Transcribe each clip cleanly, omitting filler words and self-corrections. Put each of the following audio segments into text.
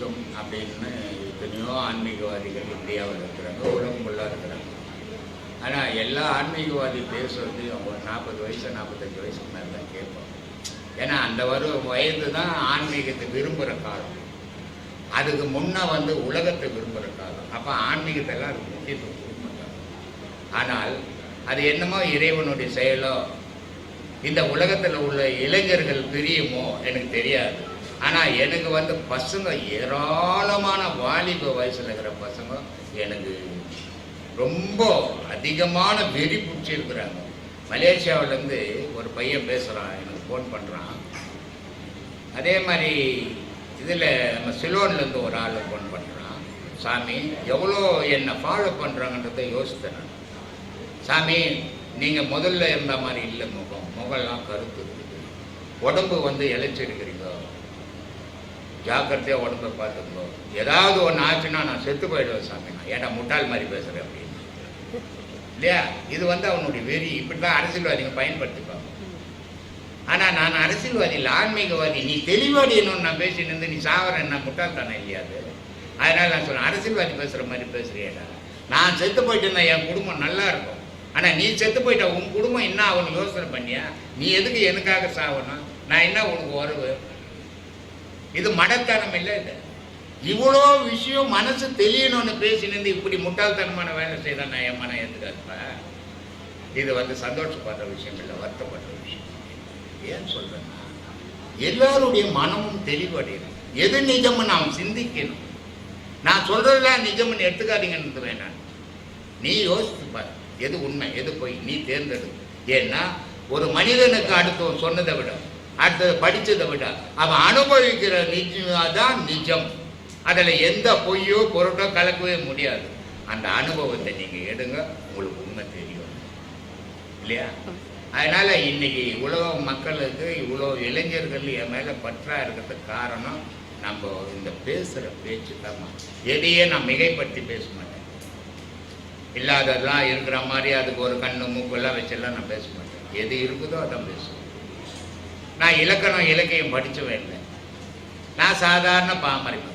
வேண்டும் அப்படின்னு எத்தனையோ ஆன்மீகவாதிகள் இந்தியாவில் இருக்கிறாங்க, உலகம் ஃபுல்லாக இருக்கிறாங்க. ஆனால் எல்லா ஆன்மீகவாதி பேசுறது அவங்க 40 வயசு 45 வயசுக்கு மேலே தான் கேட்பாங்க. ஏன்னா அந்த வயது தான் ஆன்மீகத்தை விரும்புகிற காலம். அதுக்கு முன்னே உலகத்தை விரும்புகிற காலம். அப்போ ஆன்மீகத்தெல்லாம் அதுக்கு முக்கியத்துவம் கொடுக்க மாட்டாங்க. ஆனால் அது என்னமோ இறைவனுடைய செயலோ இந்த உலகத்தில் உள்ள இளைஞர்கள் பிரியுமோ எனக்கு தெரியாது. ஆனால் எனக்கு பசங்க ஏராளமான வாலிப வயசில் இருக்கிற பசங்க எனக்கு ரொம்ப அதிகமான வெறி பிடிச்சி இருக்கிறாங்க. மலேசியாவிலேருந்து ஒரு பையன் பேசுகிறான், எனக்கு ஃபோன் பண்ணுறான். அதே மாதிரி இதில் நம்ம சிலோன்லேருந்து ஒரு ஆள் ஃபோன் பண்ணுறான். சாமி எவ்வளோ என்னை ஃபாலோ பண்ணுறாங்கன்றதை யோசித்தேன் நான். சாமி நீங்கள் முதல்ல இருந்த மாதிரி இல்லை, முகம்லாம் கருத்து இருக்குது, உடம்பு இழைச்சிருக்கிறீங்க, ஜாக்கிரதையாக உடம்பை பார்த்துக்கோ, ஏதாவது ஒன்று ஆச்சுன்னா நான் செத்து போயிடுவேன் சாமி, நான் ஏன்னா முட்டாள் மாதிரி பேசுகிறேன் அப்படின்னு இல்லையா. இது அவனுடைய வெறி. இப்படி தான் அரசியல்வாதிங்க பயன்படுத்திப்பாங்க. ஆனால் நான் அரசியல்வாதி இல்லை, ஆன்மீகவாதி. நீ தெளிவாடி என்னன்னு நான் பேசின்னு இருந்து நீ சாவர என்ன முட்டாள்தானே இல்லையாது. அதனால் நான் சொல்கிறேன், அரசியல்வாதி பேசுகிற மாதிரி பேசுறியேடா. நான் செத்து போயிட்டேன்னா என் குடும்பம் நல்லா இருக்கும். ஆனால் நீ செத்து போயிட்ட உன் குடும்பம் என்ன அவனுக்கு யோசனை பண்ணியா? நீ எதுக்கு எனக்காக சாவணும்? நான் என்ன உனக்கு உறவு? இது மடத்தனம் இல்லை. இது இவ்வளோ விஷயம் மனசு தெரியணும்னு பேசினது இப்படி முட்டாள்தனமான வேலை செய்தால் நான் என் மனம் ஏற்றுக்காதுப்பா. இது சந்தோஷப்படுற விஷயம் இல்லை, வருத்தப்படுற விஷயம். ஏன் சொல்றேன்னா எல்லாருடைய மனமும் தெளிவடையணும். எது நிஜம்னு நாம் சிந்திக்கணும். நான் சொல்றதெல்லாம் நிஜம்னு எடுத்துக்காதீங்கன்னு வேணாம். நீ யோசித்துப்பார், எது உண்மை எது போய் நீ தேர்ந்தெடு. ஏன்னா ஒரு மனிதனுக்கு அடுத்தவன் சொன்னதை விட அடுத்தது படித்ததை விட அவன் அனுபவிக்கிற நிஜம் நிஜம். அதில் எந்த பொய்யோ பொருட்டோ கலக்கவே முடியாது. அந்த அனுபவத்தை நீங்கள் எடுங்க, உங்களுக்கு உண்மை தெரியும் இல்லையா. அதனால் இன்னைக்கு உலக மக்களுக்கு இவ்வளோ இளைஞர்கள் என் மேலே பற்றா இருக்கிறதுக்கு காரணம் நம்ம இந்த பேசுகிற பேச்சு தான். எதையே நான் மிகைப்படுத்தி பேச மாட்டேன். இல்லாததெல்லாம் இருக்கிற மாதிரி அதுக்கு ஒரு கண்ணு மூக்கெல்லாம் வச்செல்லாம் நான் பேச மாட்டேன். எது இருக்குதோ அதான் பேசுவேன். நான் இலக்கியம் படித்தவே இல்லை. நான் சாதாரண பாமரிப்பேன்.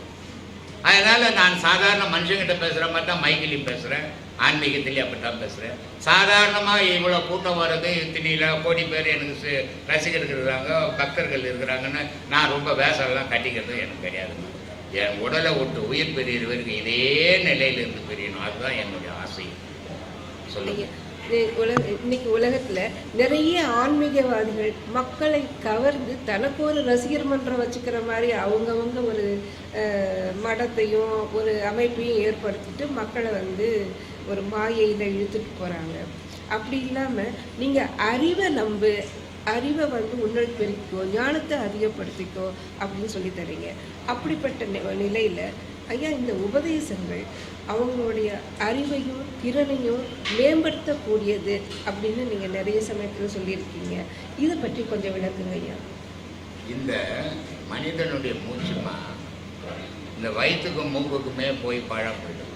அதனால் நான் சாதாரண மனுஷங்கிட்ட பேசுகிற மாதிரி தான் மைக்கிலையும் பேசுகிறேன், ஆன்மீகத்திலையும் அப்படி தான் பேசுகிறேன். சாதாரணமாக இவ்வளோ கூட்டம் வர்றது, இத்தனையில் கோடி பேர் எனக்கு ரசிகர்கள் இருக்கிறாங்க, பக்தர்கள் இருக்கிறாங்கன்னு நான் ரொம்ப வேஷம்லாம் கட்டிக்கிறது எனக்கு கிடையாதுங்க. என் உடலை விட்டு உயிர் பெரியது வரைக்கும் இதே நிலையில் இருந்து பெரியணும், அதுதான் என்னுடைய ஆசை. சொல்லுங்க. இன்னைக்கு உலகத்துல நிறைய ஆன்மீகவாதிகள் மக்களை கவர்ந்து தனக்கு ஒரு ரசிகர் மன்றம் வச்சுக்கிற மாதிரி அவங்கவுங்க ஒரு மடத்தையும் ஒரு அமைப்பையும் ஏற்படுத்திட்டு மக்களை ஒரு மாயையில் இழுத்துட்டு போறாங்க. அப்படி இல்லாம நீங்க அறிவை உன்னல் பெருக்கிக்கோ, ஞானத்தை அதிகப்படுத்திக்கோ அப்படின்னு சொல்லி தரீங்க. அப்படிப்பட்ட நிலையில ஐயா இந்த உபதேசங்கள் அவங்களுடைய அறிவையும் திறனையும் மேம்படுத்தக்கூடியது அப்படின்னு நீங்கள் நிறைய சமயத்தில் சொல்லியிருக்கீங்க. இதை பற்றி கொஞ்சம் விளக்குங்க ஐயா. இந்த மனிதனுடைய மூச்சுமா இந்த வயிற்றுக்கும் மூக்குக்குமே போய் பழப்படும்.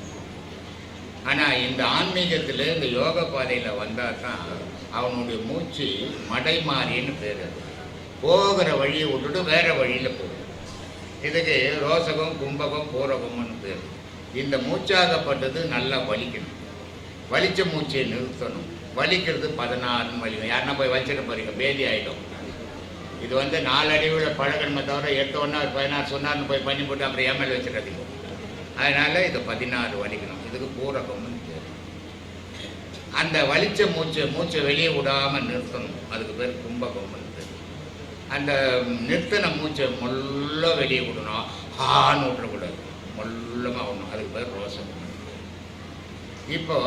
ஆனால் இந்த ஆன்மீகத்தில் இந்த யோக பாதையில் வந்தால் தான் அவனுடைய மூச்சு மடைமாறின்னு பேர். போகிற வழியை விட்டுட்டு வேற வழியில் போகும். இதுக்கு ரோசகம் கும்பகம் பூரகம்னு பேர். இந்த மூச்சாகப்பட்டது நல்லா வலிக்கணும். வலிச்ச மூச்சையை நிறுத்தணும். வலிக்கிறது 16 வலிக்கும். யாருன்னா போய் வச்சுட்டு போறீங்க, பேதி ஆகிடும். இது 4 அடிவில் பழகணுமே தவிர 8 1 16 சொன்னார்னு போய் பண்ணி போட்டு அப்புறம் ஏமல் வச்சுக்காதீங்க. அதனால் இது 16 வலிக்கணும். இதுக்கு பூரகம்னு பேர். அந்த வலிச்ச மூச்சை வெளியே விடாமல் நிறுத்தணும். அதுக்கு பேர் கும்பகம்னு பேர். அந்த நிறுத்தின மூச்சை முள்ள வெளியே விடணும். ஹான்னு விட்டுறக்கூடாது, முள்ளமாக விடணும். அதுக்கு பேர் ரோசம். இப்போ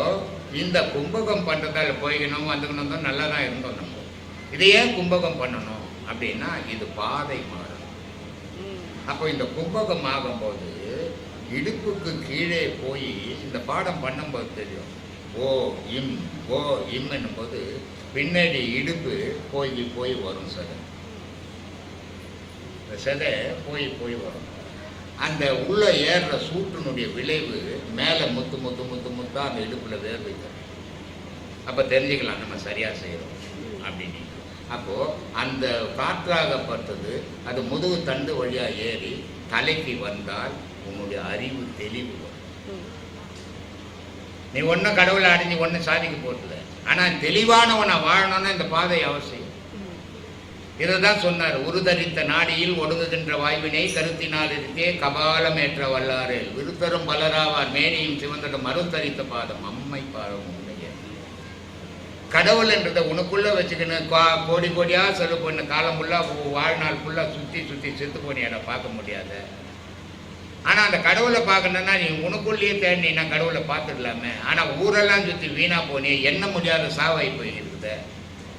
இந்த கும்பகம் பண்ணுறதால போய்க்கணும் வந்துக்கணும் தான் நல்லா தான் இருந்தோம் நம்ம. இதை ஏன் கும்பகம் பண்ணணும் அப்படின்னா இது பாதை மாறும். அப்போ இந்த கும்பகம் ஆகும்போது இடுப்புக்கு கீழே போய் இந்த பாடம் பண்ணும்போது தெரியும். ஓ இம் என்னும்போது பின்னாடி இடுப்பு போய் வரும். சதை போய் வரும். அந்த உள்ள ஏறுற சூட்டினுடைய விளைவு மேலே முத்தா அந்த இடுப்பில் வேர்வைக்கும். அப்போ தெரிஞ்சுக்கலாம் நம்ம சரியாக செய்கிறோம் அப்படின்னு. அப்போது அந்த காற்றாகப்பட்டது அது முதுகு தண்டு வழியாக ஏறி தலைக்கு வந்தால் உன்னுடைய அறிவு தெளிவு வரும். நீ ஒன்றும் கடவுளை அடைஞ்சு ஒன்றும் சாதிக்க போறதில்ல. ஆனால் தெளிவானவனை வாழணும்னா இந்த பாதை அவசியம். இதை தான் சொன்னார். உருதரித்த நாடியில் ஒடுங்குகின்ற வாய்வினை கருத்தினால் இருக்கே கபாலம் ஏற்ற வல்லாரில் விருத்தரும் பலராவார் மேனியும் சிவந்தடும் மறுத்தரித்த பாதம் அம்மை பாதம் உண்மைய. கடவுள் என்றதை உனக்குள்ள வச்சுக்கணும். கோடி கோடியா செலவு பண்ண காலம் ஃபுல்லாக வாழ்நாள் ஃபுல்லாக சுற்றி சுற்றி செத்து போனியாட பார்க்க முடியாத. ஆனால் அந்த கடவுளை பார்க்கணுன்னா நீ உனக்குள்ளேயே தேடினா கடவுளை பார்த்துடலாமே. ஆனால் ஊரெல்லாம் சுற்றி வீணாக போனே எண்ண முடியாத சாவாய் போயிருக்குது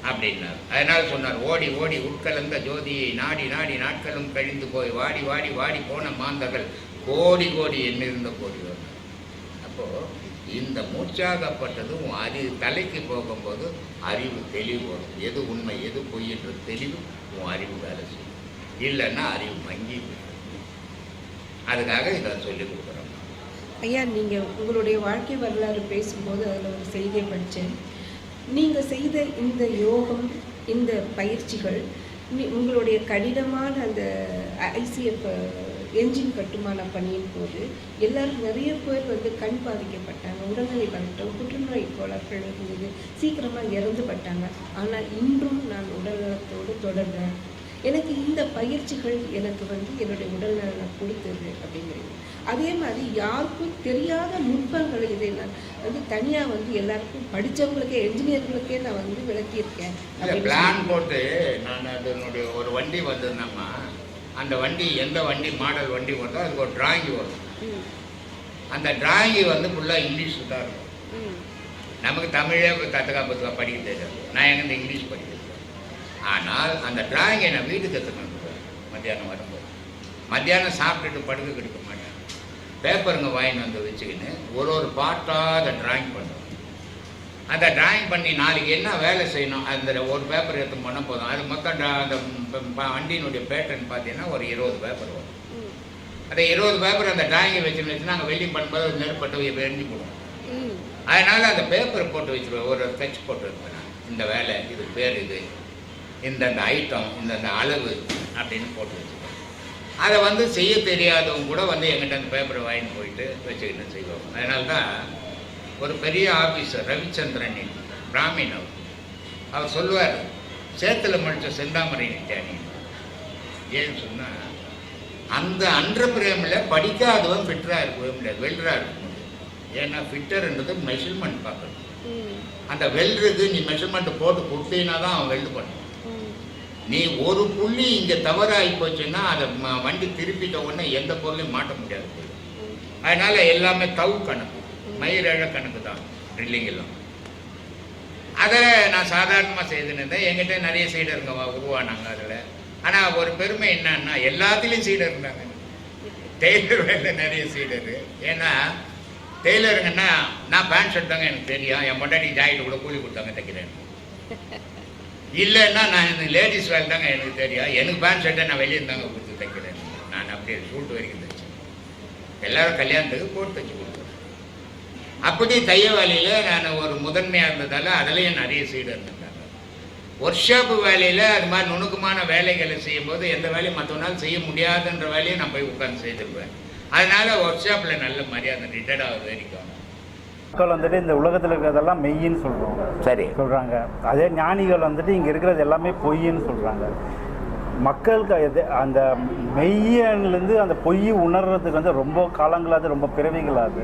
அப்படின்னார். அதனால் சொன்னார், ஓடி ஓடி உட்கலந்த ஜோதியை நாடி நாடி நாட்களும் கழிந்து போய் வாடி வாடி வாடி போன மாந்தர்கள் கோடி கோடி எண்ணிருந்த கோடி வந்தார். அப்போது இந்த மூச்சாகப்பட்டதும் அறிவு தலைக்கு போகும்போது அறிவு தெளிவு வரும். எது உண்மை எது பொய் என்ற தெளிவு உன் அறிவு வேலை செய்யும். இல்லைன்னா அறிவு மங்கி. அதுக்காக இதை சொல்லிக் கொடுக்குறோம். ஐயா, நீங்கள் உங்களுடைய வாழ்க்கை வரலாறு பேசும்போது அதில் ஒரு செய்தியை படித்தேன். நீங்கள் செய்த இந்த யோகம், இந்த பயிற்சிகள், உங்களுடைய கடினமான அந்த ஐசிஎஃப் என்ஜின் கட்டுமான பணியின் போது எல்லாரும் நிறைய பேர் கண் பாதிக்கப்பட்டாங்க, உடல்நிலை பாதிக்கப்பட்டாங்க, புற்றுநோய் கோளாறுகள் இருந்தது, சீக்கிரமாக இறந்து பட்டாங்க. ஆனால் இன்றும் நான் உடல்நலத்தோடு தொடர்றேன். எனக்கு இந்த பயிற்சிகள் எனக்கு என்னுடைய உடல்நலனை கொடுத்தது அப்படிங்கிறது. அதே மாதிரி யாருக்கும் தெரியாத நுட்பங்களை இதை நான் தனியாக எல்லாருக்கும் படித்தவங்களுக்கே, என்ஜினியர்களுக்கே நான் விளக்கியிருக்கேன். பிளான் போட்டு நான் அதனுடைய ஒரு வண்டி வந்ததுன்னா அந்த வண்டி எந்த வண்டி மாடல் வண்டி வருதோ அதுக்கு ஒரு டிராயிங் வரும். அந்த டிராயிங் ஃபுல்லாக இங்கிலீஷ் தான் இருக்கும். நமக்கு தமிழே தத்துக்கா படிக்க தெரியாது. நான் எங்கே இங்கிலீஷ் படிக்கிறேன். ஆனால் அந்த டிராயிங்கை நான் வீட்டுக்கு எடுத்துக்கணும். மத்தியானம் வரும்போது மத்தியானம் சாப்பிட்டுட்டு படுக்க கிடைக்க மாட்டேன். பேப்பருங்க வாங்கிட்டு வச்சுக்கின்னு ஒரு பார்ட்டாக அதை டிராயிங் பண்ணுவேன். அந்த டிராயிங் பண்ணி நாளைக்கு என்ன வேலை செய்யணும் அந்த ஒரு பேப்பர் எடுத்து பண்ண போதும். அது மொத்தம் அந்த வண்டியினுடைய பேட்டர்ன் பார்த்தீங்கன்னா ஒரு 20 பேப்பர் வரும். அந்த 20 பேப்பர் அந்த டிராயிங்கை வச்சுன்னு நாங்கள் வெல்டிங் பண்ணும்போது நெருப்பட்டு எரிஞ்சு போடுவோம். அதனால் அந்த பேப்பரை போட்டு வச்சுருவேன். ஒரு ஸ்கெட்ச் போட்டு இருப்பேன். நான் இந்த வேலை இது பேர் இது இந்தந்த ஐட்டம் இந்தந்த அளவு அப்படின்னு போட்டு வச்சுருவேன். அதை செய்ய தெரியாதவங்க கூட எங்கிட்ட அந்த பேப்பரை வாங்கிட்டு போயிட்டு வச்சுக்கிட்டு செய்வாங்க. அதனால தான் ஒரு பெரிய ஆஃபீஸர் ரவிச்சந்திரன் பிராமின் அவர் சொல்லுவார், சேத்துல முடிச்ச செந்தாமரை நித்யானி. ஏன்னு சொன்னால் அந்த அன்ற பிரேமில் படிக்காதவன் ஃபிட்டராக இருக்கவே முடியாது, வெல்டராக இருக்க முடியாது. ஏன்னா ஃபிட்டர்ன்றது மெஷர்மெண்ட் பார்க்கணும். அந்த வெல்டருக்கு நீ மெஷர்மெண்ட்டை போட்டு கொடுத்தீங்கன்னா தான் அவன் வெல்டு பண்ணுவான். நீ ஒரு புள்ளி இங்கே தவறாகி போச்சுன்னா அதை வண்டி திருப்பிட்ட உடனே எந்த பொருளையும் மாட்ட முடியாது. அதனால் எல்லாமே தவு கணக்கு, மயிரழ கணக்கு தான் ட்ரில்லிங் எல்லாம். அதை நான் சாதாரணமாக செய்துன்னு என்கிட்ட நிறைய சீடருங்க உருவானாங்க அதில். ஆனால் ஒரு பெருமை என்னன்னா எல்லாத்துலேயும் சீடர் இருந்தாங்க. டெய்லர் வேலை நிறைய சீடரு. ஏன்னா டெய்லருங்கன்னா நான் பேண்ட் ஷர்ட் தாங்க எனக்கு தெரியும், என் பொண்டாட்டி ஜாக்கெட்டு கூட கூலி கொடுத்தாங்க தைக்கிறேன். இல்லைன்னா நான் இந்த லேடிஸ் வேலை தாங்க எனக்கு தெரியும், எனக்கு பேண்ட் ஷர்ட்டை நான் வெளியே இருந்தாங்க கொடுத்து தைக்கிறேன். நான் அப்படியே சூட்டு வரைக்கும் தைச்சேன். எல்லோரும் கல்யாணத்துக்கு போட்டு தைச்சி கொடுத்தேன். அப்படி தைய வேலையில் நான் ஒரு முதன்மையாக இருந்ததால் அதுலேயும் நிறைய சீடர் இருந்தாங்க. ஒர்க் ஷாப்பு வேலையில் அது மாதிரி நுணுக்கமான வேலைகளை செய்யும்போது எந்த வேலையும் மற்றவனால் செய்ய முடியாதுன்ற வேலையை நான் போய் உட்காந்து செய்திருப்பேன். அதனால் ஒர்க் ஷாப்பில் நல்ல மரியாதை ரிட்டையர்ட் ஆகுது வரைக்கும். மக்கள் இந்த உலகத்தில் இருக்கிறதெல்லாம் மெய்யின்னு சொல்கிறோம், சரி சொல்கிறாங்க. அதே ஞானிகள் இங்கே இருக்கிறது எல்லாமே பொய்ன்னு சொல்கிறாங்க. மக்களுக்கு அந்த மெய்யிலேருந்து அந்த பொய் உணர்றதுக்கு ரொம்ப காலங்களாது, ரொம்ப பிறவிகளாது.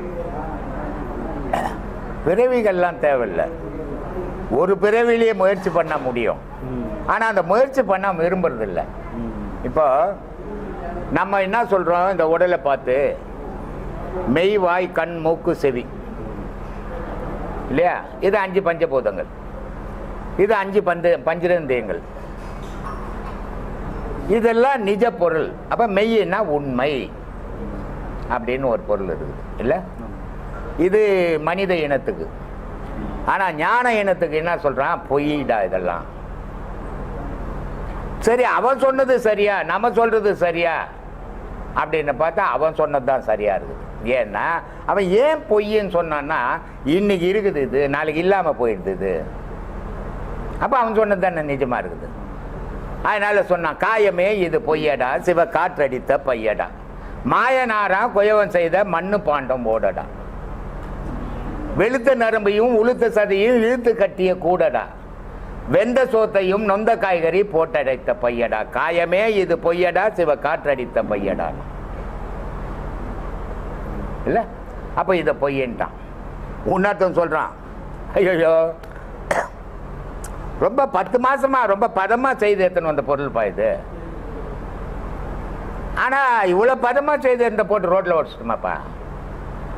பிறவிகள்லாம் தேவையில்லை, ஒரு பிறவிலேயே முயற்சி பண்ண முடியும். ஆனால் அந்த முயற்சி பண்ண விரும்புறதில்லை. இப்போ நம்ம என்ன சொல்கிறோம், இந்த உடலை பார்த்து மெய் வாய் கண் மூக்கு செவி இல்லையா, இது 5 பஞ்சபூதங்கள், இது 5 பஞ்சரந்தியங்கள், இதெல்லாம் நிஜ பொருள். அப்போ மெய்னா உண்மை அப்படின்னு ஒரு பொருள் இருக்குது இல்லை. இது மனித இனத்துக்கு. ஆனால் ஞான இனத்துக்கு என்ன சொல்கிறான், பொய்டா இதெல்லாம். சரி, அவன் சொன்னது சரியா நம்ம சொல்கிறது சரியா அப்படின்னு பார்த்தா அவன் சொன்னது தான் சரியாக இருக்குது. ஏன்னா அவன் ஏன் பொய்ன்னு சொன்னான்னா, இன்னைக்கு இருக்குது இது, நாளைக்கு இல்லாமல் போயிடுது இது. அப்போ அவன் சொன்னது தானே நிஜமாக இருக்குது. அதனால் சொன்னான், காயமே இது பொய்யடா சிவ காற்றடித்த பையடா. மாயனாரா குயவன் செய்த மண்ணு பாண்டம் ஓடடா, வெளுத்த நரம்பையும் உளுத்த சதையும் இழுத்து கட்டிய கூடடா, வெந்த சோத்தையும் நொந்த காய்கறி போட்டடைத்த பையடா, காயமே இது பொய்யடா சிவ காற்றடித்த பையடா. இல்ல அப்ப இத பொய்யன்ட்டான். உன்னர்த்தம் சொல்றான், ஐயோ ரொம்ப 10 மாசமா ரொம்ப பதமா செய்து எத்தனை வந்த பொருள் பாயுது, ஆனா இவ்வளவு பதமா செய்து எந்த போட்டு ரோட்ல ஓடிச்சுட்டுமாப்பா.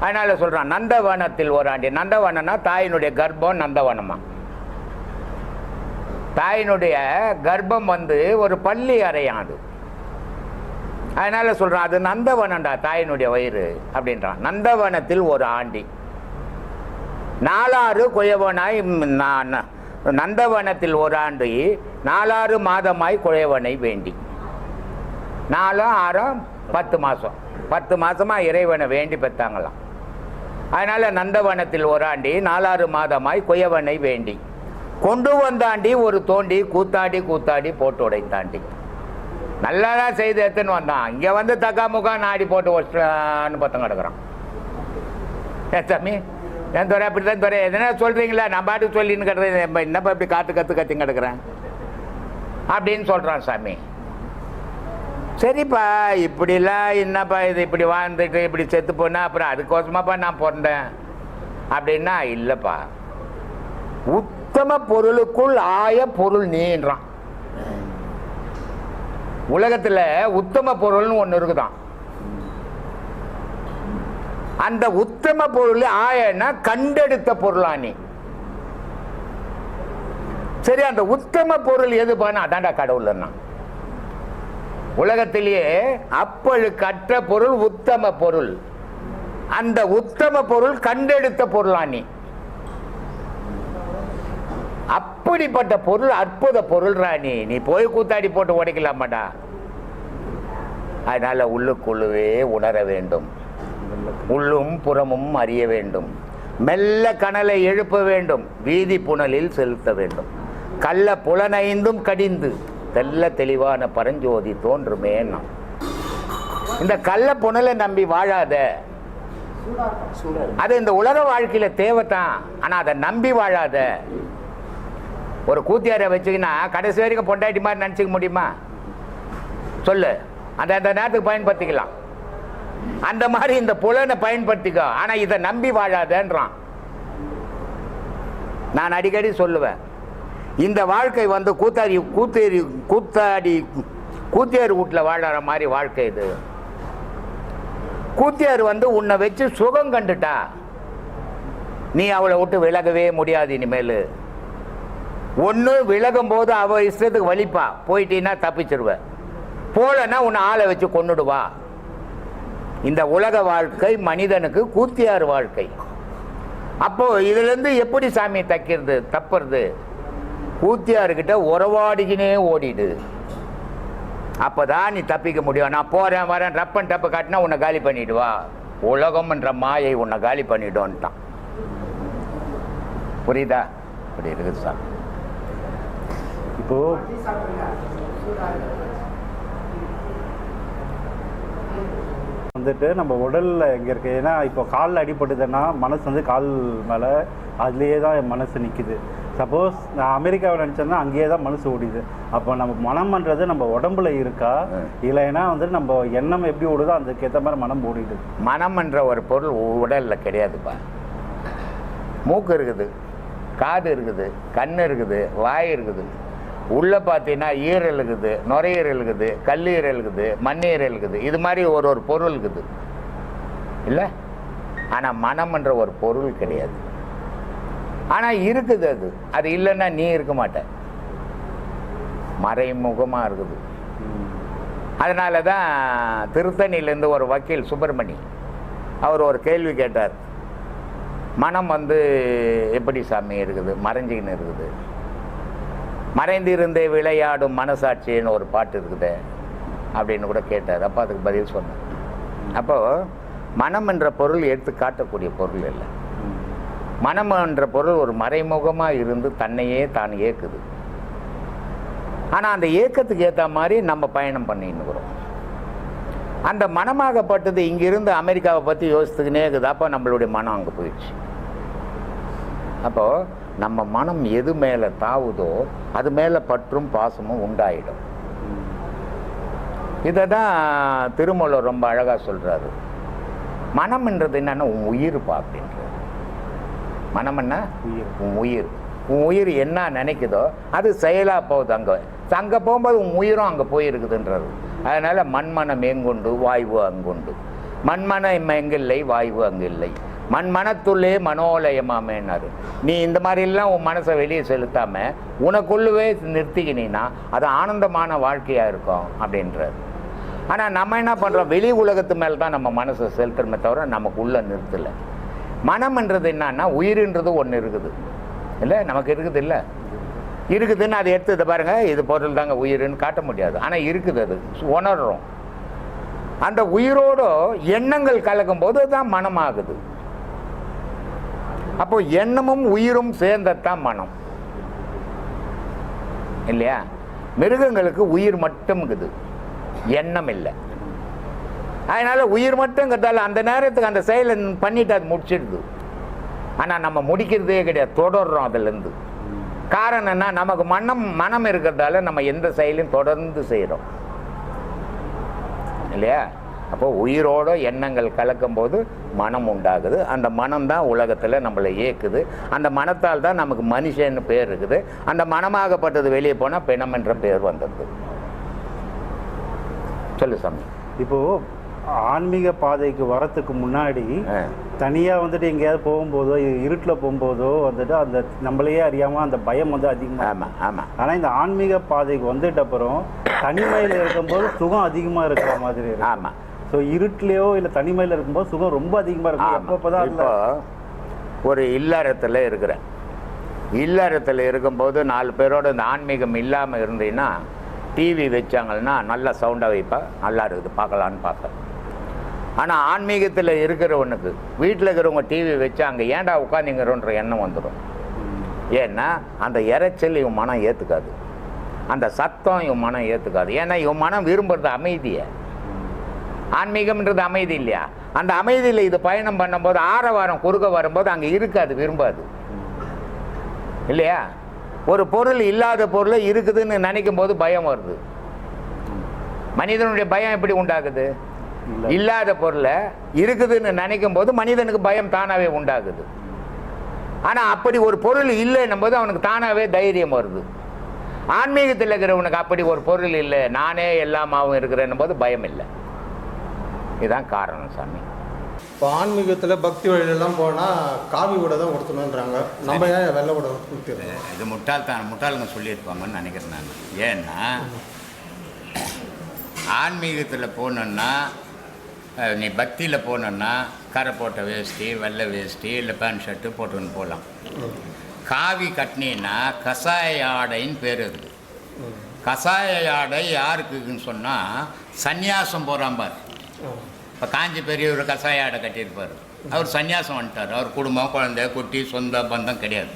அதனால சொல்றான், நந்தவனத்தில் ஓராண்டி. நந்தவனம்னா தாயினுடைய கர்ப்பம், நந்தவனமா தாயினுடைய கர்ப்பம் வந்து ஒரு பள்ளி அறையான் அது. அதனால சொல்றான், அது நந்தவனம்டா தாயினுடைய வயிறு அப்படின்றான். நந்தவனத்தில் ஒரு ஆண்டி 4 குயவனாய், நந்தவனத்தில் ஒரு ஆண்டி 4 மாதமாய் குயவனை வேண்டி. 4 6 10 மாதம், 10 மாதமா இறைவனை வேண்டி பெற்றாங்களாம். அதனால நந்தவனத்தில் ஒரு ஆண்டி 4 மாதமாய் குயவனை வேண்டி கொண்டு வந்தாண்டி ஒரு தோண்டி கூத்தாடி கூத்தாடி போட்டு உடைத்தாண்டி. நல்லாதான் செய்து எடுத்துன்னு வந்தான், இங்க வந்து தக்கா முக்கா நாடி போட்டு வச்சுன்னு பத்தம் கிடக்குறான். ஏன் சாமி, என் துறை அப்படித்தான் துறை, எதனா சொல்றீங்களா, நான் பாட்டுக்கு சொல்லின்னு கிடக்குறேன், என்னப்பா இப்படி கத்தி கிடக்குறேன் அப்படின்னு சொல்றான் சாமி. சரிப்பா, இப்படிலாம் என்னப்பா இது, இப்படி வாழ்ந்துட்டு இப்படி செத்து போனா அப்புறம் அதுக்கோசமாப்பா நான் பிறந்தேன் அப்படின்னா, இல்லைப்பா, உத்தம பொருளுக்குள் ஆய பொருள் நீன்றான். உலகத்துல உத்தம பொருள்னு ஒண்ணு இருக்குதான். அந்த உத்தம பொருள் ஆயன்னா கண்டெடுத்த பொருளா நீ. சரி, அந்த உத்தம பொருள் எதுப்பான்னு அதான்டா கடவுள்னா. உலகத்திலேயே அப்பழுக்கு அற்ற பொருள் உத்தம பொருள். அந்த உத்தம பொருள் கண்டெடுத்த பொருளா நீ. அப்படிப்பட்ட பொருள் அற்புத பொருள் ராணி, நீ போய் கூத்தாடி போட்டு உடைக்கலாமாடா. அதனால உள்ளுக்குள்ளவே உணர வேண்டும், உள்ளும் புறமும் அறிய வேண்டும், மெல்ல கனலை எழுப்ப வேண்டும், வீதி புனலில் செலுத்த வேண்டும், கள்ள புலனைந்தும் கடிந்து தெல்ல தெளிவான பரஞ்சோதி தோன்றுமே. இந்த கள்ள புனலை நம்பி வாழாத, அது இந்த உலக வாழ்க்கையில தேவைத்தான், ஆனா அதை நம்பி வாழாத. ஒரு கூத்தியாரை வச்சுக்கினா கடைசி வரைக்கும் பொண்டாட்டி மாதிரி நினைச்சுக்க முடியுமா சொல்லு? அந்த நேரத்துக்கு பயன்படுத்திக்கலாம். அந்த மாதிரி இந்த புலனை பயன்படுத்திக்கோ, ஆனா இதை நம்பி வாழாதன்றான். நான் அடிக்கடி சொல்லுவேன், இந்த வாழ்க்கை வந்து கூத்தியார் வீட்டில் வாழற மாதிரி வாழ்க்கை இது. கூத்தியார் வந்து உன்னை வச்சு சுகம் கண்டுட்டா நீ அவளை விட்டு விலகவே முடியாது இனிமேல். ஒன்று விலகும் போது அவ இஷ்டத்துக்கு வலிப்பா, போயிட்டீன்னா தப்பிச்சிருவ, போலன்னா உன்னை ஆளை வச்சு கொன்னுடுவா. இந்த உலக வாழ்க்கை மனிதனுக்கு கூத்தியார் வாழ்க்கை. அப்போ இதுல இருந்து எப்படி சாமி தப்புறது? கூத்தியார்கிட்ட உறவாடிக்கினே ஓடிடு, அப்பதான் நீ தப்பிக்க முடியும். நான் போறேன் வரேன் ரப்பன் டப்பு காட்டினா உன்னை காலி பண்ணிடுவா, உலகம்ன்ற மாயை உன்னை காலி பண்ணிடும்ட்டான். புரியுதா? அப்படி இருக்குது சாமி. இப்போ வந்துட்டு நம்ம உடல்ல எங்க இருக்கு, ஏன்னா இப்போ காலில் அடிபடுதுன்னா மனசு வந்து கால் மேலே அதுலேயே தான் என் மனசு நிற்குது. சப்போஸ் நான் அமெரிக்காவில் நினச்சேன்னா அங்கேயே தான் மனசு ஓடிது. அப்போ நம்ம மனம்ன்றது நம்ம உடம்புல இருக்கா, இல்லைன்னா வந்து நம்ம எண்ணம் எப்படி ஓடுதோ அதுக்கேற்ற மாதிரி மனம் ஓடிடுது. மனம்ன்ற ஒரு பொருள் உடலில் கிடையாதுப்பா. மூக்கு இருக்குது, காது இருக்குது, கண் இருக்குது, வாய் இருக்குது, உள்ளே பார்த்தீங்கன்னா ஈரல் இருக்குது, நுரையீரல் இருக்குது, கல்லீரல் இருக்குது, மண்ணீரல் இருக்குது, இது மாதிரி ஒரு பொருள் இருக்குது இல்லை. ஆனால் மனம்ன்ற ஒரு பொருள் கிடையாது. ஆனால் இருக்குது, அது இல்லைன்னா நீ இருக்க மாட்ட, மறைமுகமாக இருக்குது. அதனால தான் திருத்தணியிலேருந்து ஒரு வக்கீல் சுப்பிரமணி அவர் ஒரு கேள்வி கேட்டார், மனம் வந்து எப்படி சாமி இருக்குது, மறைஞ்சிக்கின்னு இருக்குது, மறைந்திருந்தே விளையாடும் மனசாட்சின்னு ஒரு பாட்டு இருக்குது அப்படின்னு கூட கேட்டார். அப்போ அதுக்கு பதில் சொன்னேன். அப்போது மனம் என்ற பொருள் எடுத்து காட்டக்கூடிய பொருள் இல்லை. மனம் என்ற பொருள் ஒரு மறைமுகமாக இருந்து தன்னையே தான் ஏக்குது. ஆனால் அந்த ஏக்கத்துக்கு ஏற்ற மாதிரி நம்ம பயணம் பண்ணின்னுக்கிறோம். அந்த மனமாகப்பட்டது இங்கிருந்து அமெரிக்காவை பற்றி யோசித்துக்கினே இருக்குது. அப்போ நம்மளுடைய மனம் அங்கே போயிடுச்சு. அப்போது நம்ம மனம் எது மேலே தாவுதோ அது மேலே பற்றும் பாசமும் உண்டாயிடும். இதை தான் திருமூலர் ரொம்ப அழகாக சொல்கிறாரு. மனம்ன்றது என்னன்னா உன் உயிர்ப்பா அப்படின்றது. மனம் என்ன? உன் உயிர். உன் உயிர் என்ன நினைக்குதோ அது செயலாக போகுது. அங்கே போகும்போது உன் உயிரும் அங்கே போயிருக்குதுன்றது. அதனால் மண்மனம் எங்குண்டு வாய்வு அங்குண்டு. மண்மனம் எங்கில்லை வாய்வு அங்கு இல்லை. மண்மனத்துள்ளே மனோலயமாமேன்னாரு. நீ இந்த மாதிரிலாம் உன் மனசை வெளியே செலுத்தாமல் உனக்குள்ளவே நிறுத்திக்கினீன்னா அது ஆனந்தமான வாழ்க்கையாக இருக்கும் அப்படின்றாரு. ஆனால் நம்ம என்ன பண்ணுறோம், வெளி உலகத்து மேலே தான் நம்ம மனசை செலுத்துறமே தவிர நமக்குள்ளே நிறுத்தலை. மனம்ன்றது என்னன்னா உயிர்ன்றது ஒன்று இருக்குது இல்லை, நமக்கு இருக்குது இல்லை, இருக்குதுன்னு அதை எடுத்து இதை பாருங்கள் இது பொருள் தாங்க உயிர்ன்னு காட்ட முடியாது. ஆனால் இருக்குது, அது உணர்றோம். அந்த உயிரோட எண்ணங்கள் கலக்கும் போது தான் மனமாகுது. அப்போ எண்ணமும் உயிரும் சேர்ந்ததான் மனம் இல்லையா? மிருகங்களுக்கு உயிர் மட்டும் இருக்குது, எண்ணம் இல்லை. அதனால உயிர் மட்டும்ங்கிறதால அந்த நேரத்துக்கு அந்த செயலை பண்ணிட்டு அது முடிச்சிடுது. ஆனால் நம்ம முடிக்கிறதே கிடையாது, தொடர்றோம் அதுலேருந்து. காரணம் என்ன? நமக்கு மனம் இருக்கிறதால நம்ம எந்த செயலையும் தொடர்ந்து செய்கிறோம் இல்லையா? அப்போது உயிரோட எண்ணங்கள் கலக்கும் போது மனம் உண்டாகுது. அந்த மனம்தான் உலகத்தில் நம்மளை இயக்குது. அந்த மனத்தால் தான் நமக்கு மனுஷன்னு பேர் இருக்குது. அந்த மனமாகப்பட்டது வெளியே போனால் பிணம் என்ற பேர் வந்துடுது. சொல்லு சாமி. இப்போது ஆன்மீக பாதைக்கு வரத்துக்கு முன்னாடி தனியாக வந்துட்டு எங்கேயாவது போகும்போதோ இருட்டில் போகும்போதோ வந்துட்டு அந்த நம்மளையே அறியாமல் அந்த பயம் வந்து அதிகமாக. ஆமாம் ஆமாம். ஆனால் இந்த ஆன்மீக பாதைக்கு வந்துட்ட அப்புறம் தனிமையில் இருக்கும்போது சுகம் அதிகமாக இருக்கிற மாதிரி இருக்கு. ஆமாம். ஸோ இருட்டிலையோ இல்லை தனிமையில் இருக்கும்போது சுகம் ரொம்ப அதிகமாக இருக்கும். அப்போ தான் இப்போ ஒரு இல்லறத்தில் இருக்கிறேன். இல்லறத்தில் இருக்கும்போது 4 பேரோட இந்த ஆன்மீகம் இல்லாமல் இருந்தீங்கன்னா டிவி வச்சாங்கன்னா நல்லா சவுண்டாக வைப்பேன், நல்லா இருக்குது பார்க்கலான்னு பார்ப்பேன். ஆனால் ஆன்மீகத்தில் இருக்கிறவனுக்கு வீட்டில் இருக்கிறவங்க டிவி வச்சு அங்கே ஏன்டா உட்காந்துங்கிறோன்ற எண்ணம் வந்துடும். ஏன்னா அந்த இறைச்சல் இவன் மனம் ஏற்றுக்காது, அந்த சத்தம் இவன் மனம் ஏற்றுக்காது. ஏன்னா இவன் மனம் விரும்புறது அமைதியை. ஆன்மீகம்ன்றது அமைதி இல்லையா? அந்த அமைதியில் இது பயணம் பண்ணும்போது ஆரவாரம் குறுக்க வரும்போது அங்கே இருக்காது, விரும்பாது இல்லையா? ஒரு பொருள் இல்லாத பொருளை இருக்குதுன்னு நினைக்கும் போது பயம் வருது. மனிதனுடைய பயம் எப்படி உண்டாகுது? இல்லாத பொருளை இருக்குதுன்னு நினைக்கும் போது மனிதனுக்கு பயம் தானாகவே உண்டாகுது. ஆனால் அப்படி ஒரு பொருள் இல்லைன்னும் போது அவனுக்கு தானாகவே தைரியம் வருது. ஆன்மீகத்தில் இருக்கிறவனுக்கு அப்படி ஒரு பொருள் இல்லை, நானே எல்லாமாவும் இருக்கிறேன்னும் போது பயம் இல்லை. இதுதான் காரணம் சாமி. இப்போ ஆன்மீகத்தில் பக்தி வழியிலெல்லாம் போனால் காவி உடை தான் கொடுத்தணுன்றாங்க. நம்ம ஏன் வெள்ளை உடை கொடுத்துருவோம்? இது முட்டாளுங்க சொல்லியிருப்பாங்கன்னு நினைக்கிறேன் நான். ஏன்னா ஆன்மீகத்தில் போனோன்னா நீ பக்தியில் போனோன்னா கரை போட்ட வேஷ்டி, வெள்ளை வேஷ்டி, இல்லை பேண்ட் ஷர்ட்டு போட்டுன்னு போகலாம். காவி கட்டினீன்னா கசாய ஆடைன்னு பேர் இருக்குது. கசாய ஆடை யாருக்குன்னு சொன்னால் சந்நியாசம் போகிறான் பார். இப்போ காஞ்சி பெரியவர் கசாய ஆடை கட்டியிருப்பார், அவர் சன்னியாசம் வந்துட்டார். அவர் குடும்பம், குழந்தை, குட்டி, சொந்த பந்தம் கிடையாது.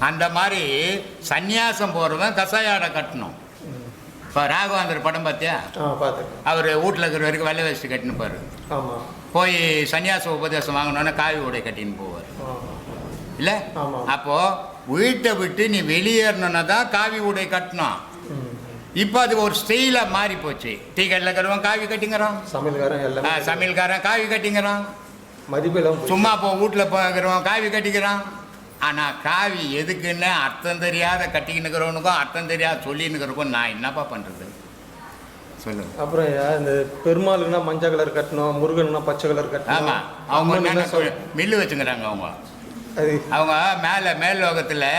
அந்த மாதிரி சன்னியாசம் போகிறவன் கசாய ஆடை கட்டணும். இப்போ ராகவேந்தர் படம் பார்த்தியா? அவர் வீட்டில் இருக்கிற வரைக்கும் வெள்ளை வேஷ்டி கட்டினுப்பார். போய் சன்னியாச உபதேசம் வாங்கினோன்னே காவி உடை கட்டின்னு போவார் இல்லை? அப்போது வீட்டை விட்டு நீ வெளியேறணுன்னா தான் காவி உடை கட்டணும். இப்போ அது ஒரு ஸ்டைலாக மாறி போச்சு. டீ கடையில் இருக்கிறவன் காவி கட்டிங்கிறான், சமையல்காரன் காவி கட்டிங்கிறான், சும்மா போ வீட்டில் போகிறவன் காவி கட்டிக்கிறான். ஆனால் காவி எதுக்குன்னு அர்த்தம் தெரியாத கட்டிக்கின்னுக்கிறவனுக்கும் அர்த்தம் தெரியாத சொல்லின்னுக்கிறக்கும் நான் என்னப்பா பண்ணுறது சொல்லு. அப்புறம் இந்த பெருமாளுக்குன்னா மஞ்சள் கலர் கட்டணும், முருகனுன்னா பச்சை கலர் கட்டணும். ஆமாம், அவங்க என்ன மில்லு வச்சுக்கிறாங்க. அவங்க மேல் லோகத்தில்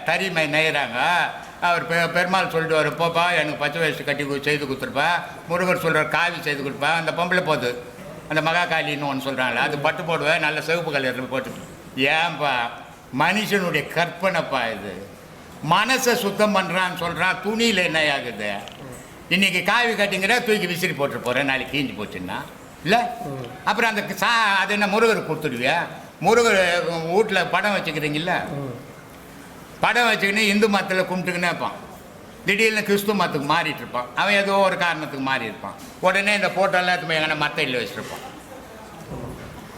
தறிமை நெய்கிறாங்க. அவர் பெருமாள் சொல்லிட்டு வர போப்பா எனக்கு பச்சை வேஷ்டி கட்டி செய்து கொடுத்துருப்பா, முருகர் சொல்கிறார் காவி செய்து கொடுப்பா. அந்த பொம்பளை போகுது அந்த மகாகாலின்னு ஒன்று சொல்கிறாங்களே, அது பட்டு போடுவேன், நல்ல சிவப்பு கலரில் போட்டு. ஏன்பா மனுஷனுடைய கற்பனைப்பா இது. மனசை சுத்தம் பண்ணுறான்னு சொல்கிறான், துணியில் என்ன ஆகுது? இன்றைக்கி காவி கட்டிங்கிற தூக்கி விசிறி போட்டு போகிறேன், நாளைக்கு கீஞ்சி போச்சுன்னா இல்லை? அப்புறம் அந்த அது என்ன முருகருக்கு கொடுத்துடுவியா? முருகர் வீட்டில் படம் வச்சுக்கிறீங்கள, படம் வச்சுக்கின்னு இந்து மதத்தில் கும்பிட்டுக்கினே இருப்பான். திடீர்னு கிறிஸ்துவ மதத்துக்கு மாறிட்டு இருப்பான். அவன் ஏதோ ஒரு காரணத்துக்கு மாறி இருப்பான். உடனே இந்த ஃபோட்டோலாம் எடுத்து எங்கன்னா மத்தையில் வச்சுருப்பான்.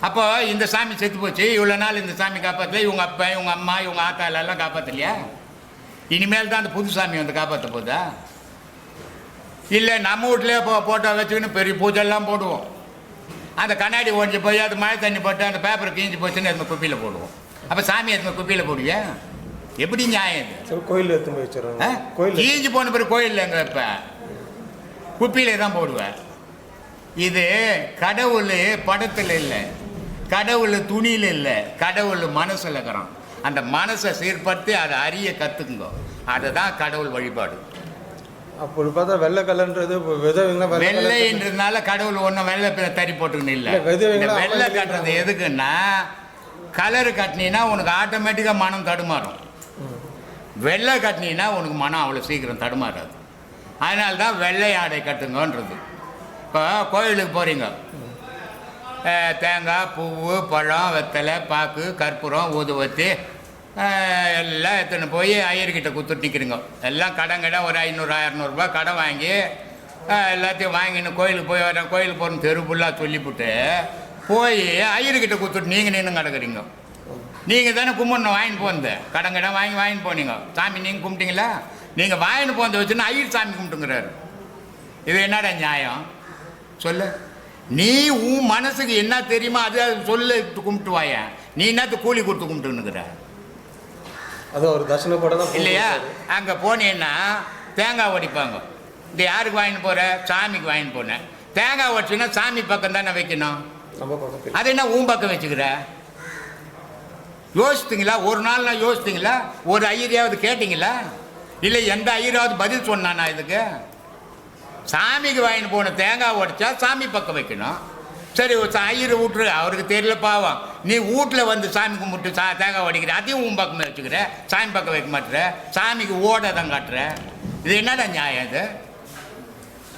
அப்போ இந்த சாமி செத்து போச்சு, இவ்வளோ நாள் இந்த சாமி காப்பாற்றல, இவங்க அப்பா இவங்க அம்மா இவங்க ஆத்தா எல்லாம் காப்பாற்றலையா? இனிமேல் தான் அந்த புது சாமி வந்து காப்பாற்ற போதா? இல்லை நம்ம வீட்லேயே ஃபோட்டோ வச்சுக்கின்னு பெரிய பூஜைலாம் போடுவோம். அந்த கண்ணாடி ஒழிஞ்சு போய் அது மழை தண்ணி போட்டு அந்த பேப்பரை கிழிஞ்சு போச்சுன்னு எதுவுமே குப்பையில் போடுவோம். அப்போ சாமி எதுவுமே குப்பையில் போடுவியா? எப்படி நியாயம் இது? கோயில் எடுத்து போய் வச்சுருவாங்க. கோயில் கிழிஞ்சு போன பிறகு கோயிலில் எங்கே இப்போ குப்பையில தான் போடுவேன். இது கடவுள் படத்தில் இல்லை, கடவுள் துணியில் இல்லை, கடவுள் மனசில் இருக்கிறான். அந்த மனசை சீர்படுத்தி அதை அறிய கற்றுக்குங்க. அதுதான் கடவுள் வழிபாடு. அப்படி பார்த்தா வெள்ளை கலர்ன்றது விதவைங்களா? வெள்ளைன்றதுனால கடவுள் ஒன்றும் வெள்ளை தறி போட்டுக்கணும் இல்லை. வெள்ளை கட்டுறது எதுக்குன்னா, கலரு கட்டினீங்கன்னா உனக்கு ஆட்டோமேட்டிக்காக மனம் தடுமாறும். வெள்ளை கட்டினீங்கன்னா உனக்கு மனம் அவ்வளோ சீக்கிரம் தடுமாறாது. அதனால தான் வெள்ளை ஆடை கட்டுங்கன்றது. இப்போ கோயிலுக்கு போகிறீங்க, தேங்காய் பூவு பழம் வெத்தலை பாக்கு கற்பூரம் ஊதுவத்தி எல்லாம் எடுத்துன்னு போய் ஐயர்கிட்ட கொடுத்துட்டு நிற்கிறீங்க. எல்லாம் கடன் ஒரு 500-600 கடன் வாங்கி எல்லாத்தையும் வாங்கின்னு கோயிலுக்கு போய் வரேன், கோயிலுக்கு போகிறோம் தெரு ஃபுல்லாக சொல்லிவிட்டு போய் ஐயர்கிட்ட கொடுத்துட்டு நீங்கள் நின்று கிடக்குறீங்க. நீங்கள் தானே கும்பிடணும் வாங்கிட்டு போனது. கடன் வாங்கிட்டு போனீங்க. சாமி நீங்கள் கும்பிட்டீங்களா? நீங்கள் வாங்கிட்டு போனதை வச்சுன்னா ஐயர் சாமி கும்பிட்டுங்கிறாரு. இது என்னடா நியாயம் சொல்லு? நீ உன் மனசுக்கு என்ன தெரியுமா அது சொல்லு கும்பிட்டு வாய. நீ என்னத்து கூலி கொடுத்து கும்பிட்டுன்னுக்குற? அது ஒரு தர்ஷன போட தான் இல்லையா? அங்கே போனீங்கன்னா தேங்காய் உடைப்பாங்க. இது யாருக்கு வாங்கிட்டு போகிற? சாமிக்கு வாங்கிட்டு போனேன். தேங்காய் உடைச்சுன்னா சாமி பக்கம் தானே வைக்கணும். அது என்ன உன் பக்கம் வச்சுக்கிற? யோசித்தீங்களா? ஒரு நாள் நான் யோசித்தீங்களா? ஒரு ஐயரையாவது கேட்டிங்களா? இல்லை எந்த ஐயராவது பதில் சொன்னானா இதுக்கு? சாமிக்கு வாங்கிட்டு போன தேங்காய் உடைச்சா சாமி பக்கம் வைக்கணும். சரி ஐயரை விட்டுரு, அவருக்கு தெரியல பாவம். நீ வீட்டில் வந்து சாமி கும்பிட்டு தேங்காய் உடைக்கிற, அதையும் உன் பக்கமே வச்சுக்கிற, சாமி பக்கம் வைக்க மாட்டுற, சாமிக்கு ஓட தான் காட்டுற. இது என்னடா நியாயம் இது?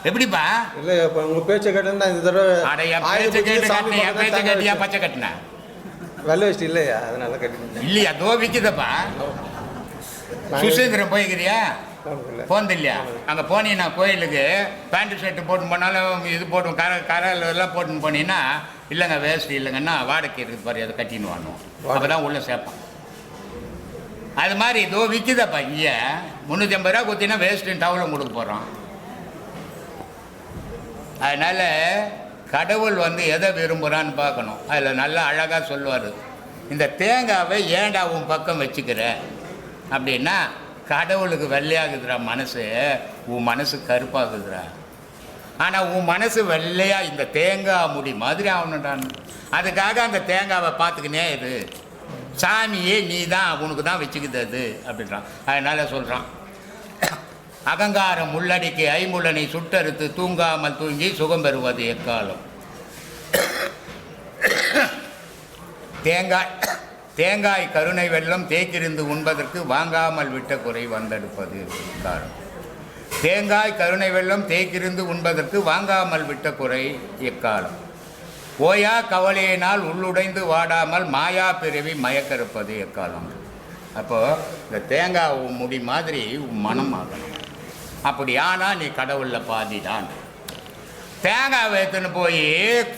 எப்படிப்பா? இல்லை இப்போ உங்கள் பேச்சை கேட்டேன்னா இந்த தடவை அடையா பேச்சை கேட்டு கட்டினா பேச்சை கட்டியா பச்சை கட்டினா வெள்ளை வச்சுட்டு இல்லையா? அதனால கட்டினேன். இல்லையா? தோ விற்குதப்பா. சுசீந்திரம் போய்க்கிறியா? போனது இல்லையா? அங்கே போனீங்கன்னா கோயிலுக்கு பேண்ட்டு ஷர்ட்டு போட்டு போனாலும் இது போட்டு கரையில் எல்லாம் போட்டுன்னு போனீங்கன்னா இல்லைங்க வேஸ்ட் இல்லைங்கன்னா வாடகை இருக்குது பாரு, அதை கட்டின்னு வாங்குவோம். அப்போ தான் உள்ளே சேர்ப்பான். அது மாதிரி இதோ விற்குதப்பா. இங்கே 350 ரூபா கொடுத்தீங்கன்னா வேஸ்ட்டுன்னு டவுலும் கொடுக்க போகிறோம். அதனால் கடவுள் வந்து எதை விரும்புகிறான்னு பார்க்கணும். அதில் நல்லா அழகாக சொல்லுவார். இந்த தேங்காவை ஏண்டா உன் பக்கம் வச்சுக்கிற அப்படின்னா, கடவுளுக்கு வெள்ளையாகுதுரா மனசு, உன் மனசு கருப்பாகுதுரா. ஆனால் உன் மனசு வெள்ளையாக இந்த தேங்காய் முடி மாதிரி ஆகணுன்றான். அதுக்காக அந்த தேங்காவை பார்த்துக்கினே இரு. சாமியே நீ தான், உனக்கு தான் வச்சுக்குது அது அப்படின்றான். அதனால் சொல்கிறான், அகங்காரம் முள்ளடிக்கு ஐமுள்ளனை சுட்டறுத்து தூங்காமல் தூங்கி சுகம் பெறுவது எக்காலம். தேங்காய் கருணை வெள்ளம் தேக்கிருந்து உண்பதற்கு வாங்காமல் விட்ட குறை வந்தெடுப்பது எக்காலம். தேங்காய் கருணை வெள்ளம் தேக்கிருந்து உண்பதற்கு வாங்காமல் விட்ட குறை எக்காலம். ஓயா கவலையினால் உள்ளுடைந்து வாடாமல் மாயா பிறவி மயக்கறுப்பது எக்காலம். அப்போது இந்த தேங்காய் முடி மாதிரி மனம் ஆகணும். அப்படி ஆனால் நீ கடவுளில் பாதிதான். தேங்காய் வைத்துன்னு போய்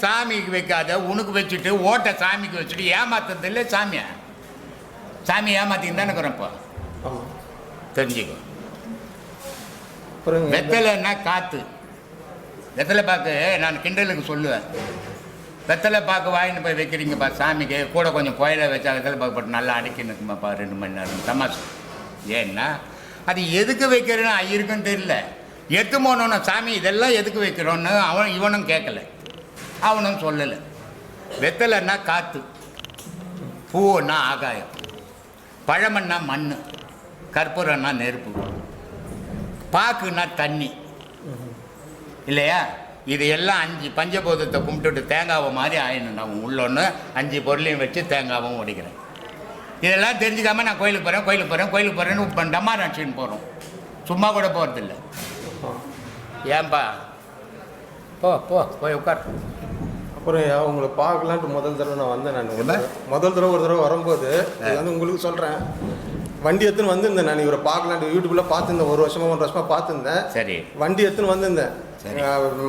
சாமிக்கு வைக்காத, உனக்கு வச்சுட்டு ஓட்டை சாமிக்கு வச்சுட்டு ஏமாத்துறது இல்லை சாமியை. சாமி ஏமாத்தின்னு தானே இருக்கிறப்போ தெரிஞ்சுக்கோ. வெத்தலைன்னா காற்று. வெத்தலை பாக்கு நான் கிண்டலுக்கு சொல்லுவேன். வெத்தலை பாக்கு வாங்கிட்டு போய் வைக்கிறீங்கப்பா சாமிக்கு, கூட கொஞ்சம் புயலை வச்சா வெத்தலை பாக்கு போட்டு நல்லா அடைக்கி நிற்குமாப்பா 2 மணி நேரம் தமாசு. ஏன்னா அது எதுக்கு வைக்கிறேன்னு ஐயருக்கும் தெரியல. எத்து போனோன்னு சாமி இதெல்லாம் எதுக்கு வைக்கிறோன்னு இவனும் கேட்கல, அவனும் சொல்லலை. வெத்தலைன்னா காற்று, பூன்னா ஆகாயம், பழமன்னா மண், கற்பூரம்னா நெருப்பு, பாக்குன்னா தண்ணி இல்லையா? இது எல்லாம் 5 பஞ்சபூதத்தை கும்பிட்டுட்டு தேங்காவை மாதிரி ஆயிடணும். நான் உள்ளொன்று 5 பொருளையும் வச்சு தேங்காவும் உடைக்கிறேன். இதெல்லாம் தெரிஞ்சுக்காமல் நான் கோயிலுக்கு போகிறேன்னு டமார் அடிச்சுன்னு போகிறோம். சும்மா கூட போகிறதில்ல. ஏன்பா போய் உட்கார். அப்புறம் உங்களை பார்க்கலான்ட்டு முதல் தடவை நான் வந்தேன். நான் முதல் தடவை ஒரு தடவை வரும்போது அது வந்து உங்களுக்கு சொல்கிறேன், வண்டி எடுத்துன்னு வந்திருந்தேன். நான் இவரை பார்க்கலான்ட்டு யூடியூப்பில் பார்த்துருந்தேன். 1 வருஷமாக 1.5 வருஷமாக பார்த்துருந்தேன். சரி. வண்டி எடுத்துன்னு வந்திருந்தேன்.